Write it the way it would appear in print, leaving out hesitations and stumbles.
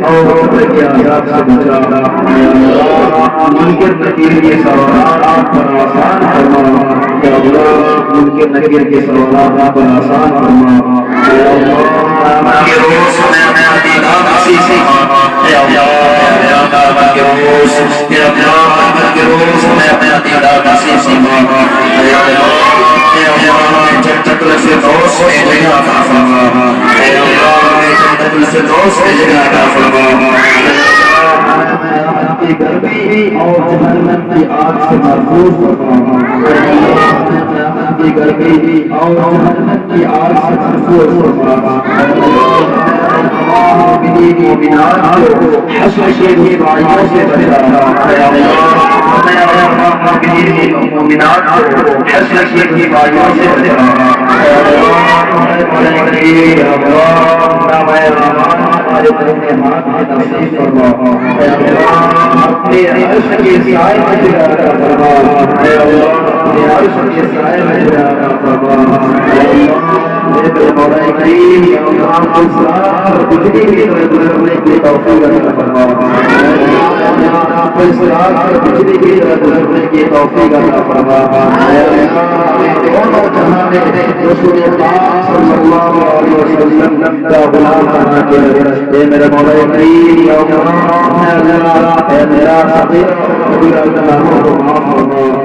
اور کے عذاب سے بچا یا اللہ منکر نکیر کے سوالات پر آسان فرما یا اللہ منکر نکیر کے سوالات پر آسان فرما یا اللہ کے روز میں دیدار نصیب فرما یا اللہ کے روز یا اللہ کے روز میں اپنا دیدار نصیب فرما یا اللہ جنت الفردوس میں جگہ عطا فرما یا اللہ جنت الفردوس میں جگہ عطا فرما کی گرمی اور جہنم کی آگ سے محفوظ فرما کی گرمی اور جہنم کی آگ سے محفوظ فرما مومنات کو حشر کے بھائیوں سے بچا یا اللہ مومنات کو حشر کے بھائیوں سے بچا ہمارے اپنے ہاتھ میں نصیب فرما اپنے عرش کے سائے میں جگہ عطا فرما اے اللہ اپنے عرش کے سائے میں جگہ عطا فرما اے اللہ میرے مولا کریم یا اللہ کو صراط بجلی کی طرح گزرنے کی توفیق عطا فرما صراط بجلی کی طرح گزرنے کی توفیق عطا فرما اے اللہ دونوں جہاں میں رسول پاک صلی اللہ علیہ وسلم کا غلام بنا کے اے میرے مولا کریم یا اللہ اے میرا صغیر کبیرہ گناہوں کو معاف فرما